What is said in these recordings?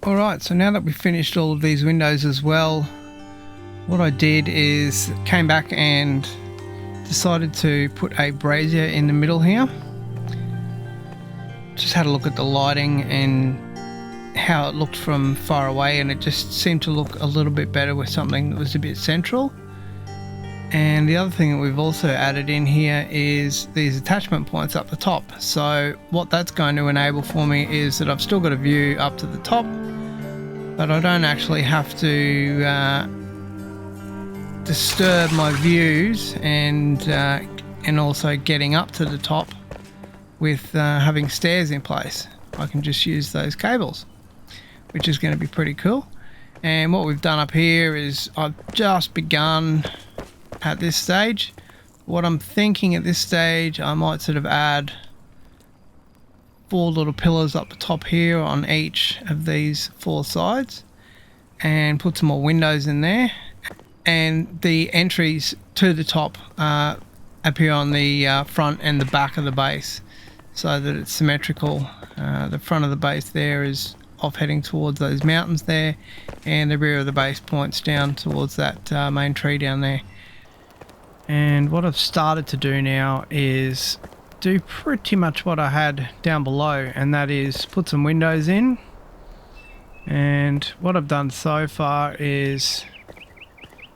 Alright, so now that we've finished all of these windows as well, what I did is came back and decided to put a brazier in the middle here. Just had a look at the lighting and how it looked from far away, and it just seemed to look a little bit better with something that was a bit central. And the other thing that we've also added in here is these attachment points up the top. So what that's going to enable for me is that I've still got a view up to the top, but I don't actually have to disturb my views and also getting up to the top with having stairs in place. I can just use those cables, which is going to be pretty cool. And what we've done up here is I've just begun at this stage. What I'm thinking at this stage, I might sort of add 4 little pillars up the top here on each of these 4 sides and put some more windows in there, and the entries to the top appear on the front and the back of the base so that it's symmetrical. The front of the base there is off heading towards those mountains there, and the rear of the base points down towards that main tree down there. And what I've started to do now is do pretty much what I had down below, and that is put some windows in. And what I've done so far is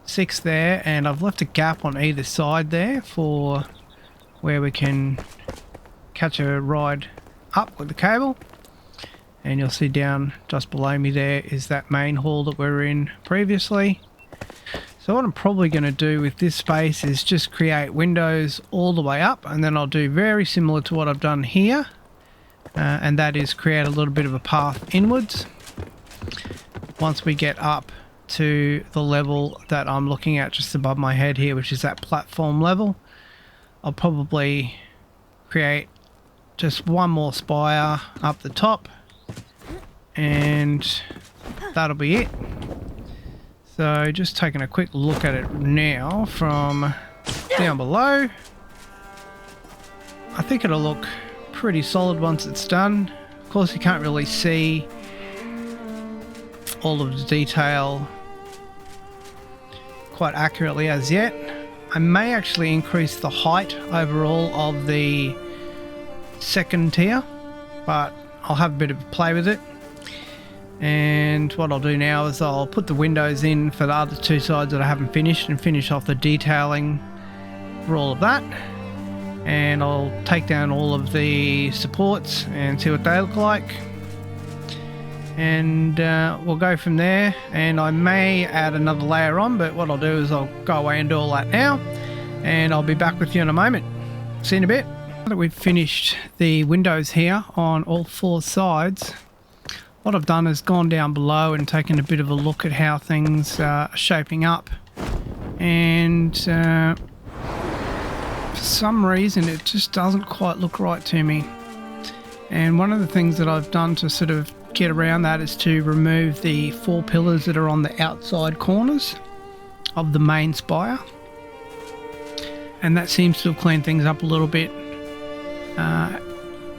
6 there, and I've left a gap on either side there for where we can catch a ride up with the cable. And you'll see down just below me there is that main hall that we were in previously. So what I'm probably going to do with this space is just create windows all the way up, and then I'll do very similar to what I've done here, and that is create a little bit of a path inwards. Once we get up to the level that I'm looking at just above my head here, which is that platform level, I'll probably create just one more spire up the top, and that'll be it. So just taking a quick look at it now from down below, I think it'll look pretty solid once it's done. Of course, you can't really see all of the detail quite accurately as yet. I may actually increase the height overall of the second tier, but I'll have a bit of a play with it. And what I'll do now is I'll put the windows in for the other 2 sides that I haven't finished, and finish off the detailing for all of that. And I'll take down all of the supports and see what they look like. And we'll go from there. And I may add another layer on, but what I'll do is I'll go away and do all that now, and I'll be back with you in a moment. See you in a bit. Now that we've finished the windows here on all 4 sides, what I've done is gone down below and taken a bit of a look at how things are shaping up, and for some reason it just doesn't quite look right to me. And one of the things that I've done to sort of get around that is to remove the 4 pillars that are on the outside corners of the main spire, and that seems to have cleaned things up a little bit.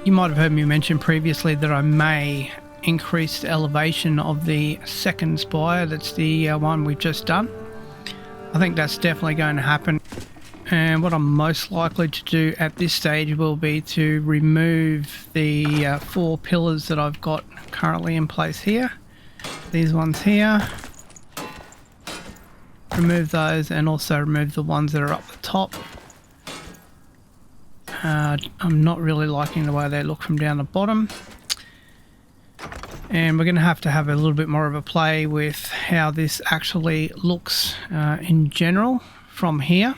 You might have heard me mention previously that I may increase the elevation of the second spire. That's the one we've just done. I think that's definitely going to happen, and what I'm most likely to do at this stage will be to remove the 4 pillars that I've got currently in place here. These ones here, remove those, and also remove the ones that are up the top. I'm not really liking the way they look from down the bottom. And we're going to have a little bit more of a play with how this actually looks in general from here.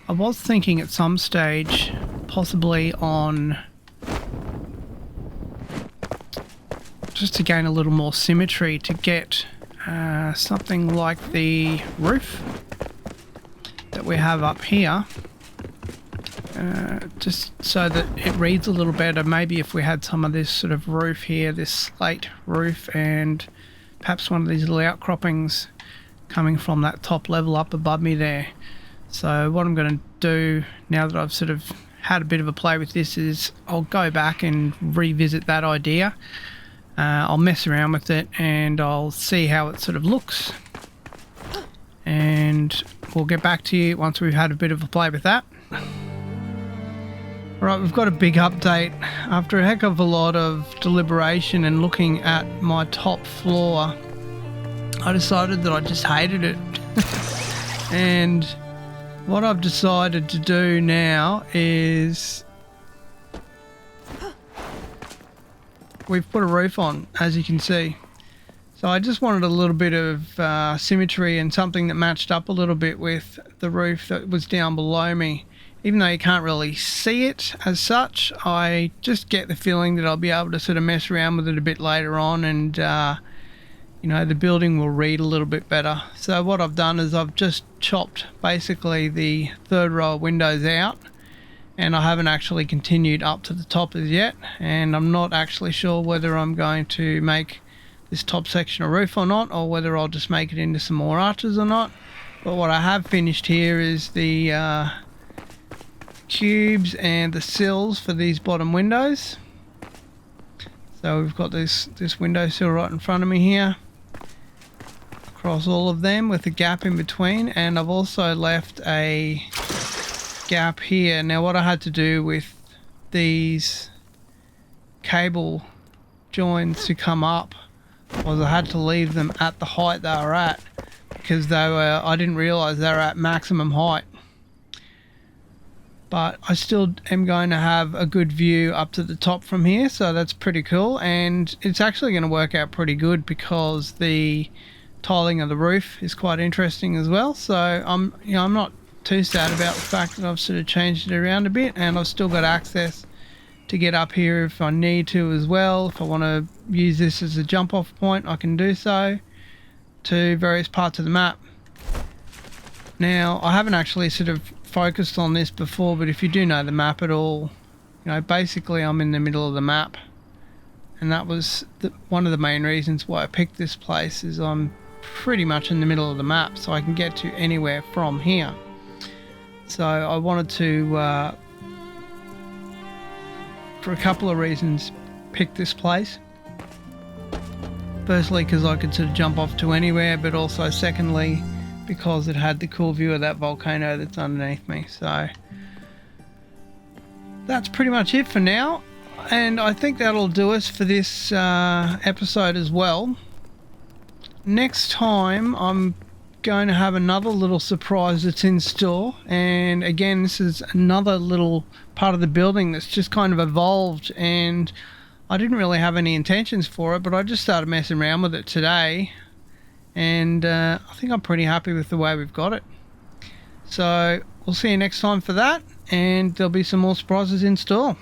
I was thinking at some stage possibly on, just to gain a little more symmetry, to get something like the roof that we have up here, just so that it reads a little better. Maybe if we had some of this sort of roof here, this slate roof, and perhaps one of these little outcroppings coming from that top level up above me there. So what I'm going to do now that I've sort of had a bit of a play with this is I'll go back and revisit that idea, I'll mess around with it and I'll see how it sort of looks, and we'll get back to you once we've had a bit of a play with that. Right, we've got a big update. After a heck of a lot of deliberation and looking at my top floor, I decided that I just hated it. And what I've decided to do now is we've put a roof on, as you can see. So I just wanted a little bit of symmetry and something that matched up a little bit with the roof that was down below me. Even though you can't really see it as such, I just get the feeling that I'll be able to sort of mess around with it a bit later on, and you know, the building will read a little bit better. So what I've done is I've just chopped basically the third row of windows out, and I haven't actually continued up to the top as yet, and I'm not actually sure whether I'm going to make this top section a roof or not, or whether I'll just make it into some more arches or not. But what I have finished here is the cubes and the sills for these bottom windows. So we've got this windowsill right in front of me here, across all of them with a gap in between, and I've also left a gap here. Now what I had to do with these cable joins to come up was I had to leave them at the height they were at, because I didn't realize they were at maximum height. But I still am going to have a good view up to the top from here, so that's pretty cool. And it's actually going to work out pretty good because the tiling of the roof is quite interesting as well. So I'm not too sad about the fact that I've sort of changed it around a bit, and I've still got access to get up here if I need to as well. If I want to use this as a jump off point, I can do so to various parts of the map. Now I haven't actually sort of focused on this before, but if you do know the map at all, you know, basically I'm in the middle of the map, and that was one of the main reasons why I picked this place, is I'm pretty much in the middle of the map, so I can get to anywhere from here. So I wanted to for a couple of reasons pick this place. Firstly, because I could sort of jump off to anywhere, but also secondly because it had the cool view of that volcano that's underneath me. So that's pretty much it for now, and I think that'll do us for this episode as well. Next time I'm going to have another little surprise that's in store, and again this is another little part of the building that's just kind of evolved, and I didn't really have any intentions for it, but I just started messing around with it today, and I think I'm pretty happy with the way we've got it. So we'll see you next time for that, and there'll be some more surprises in store.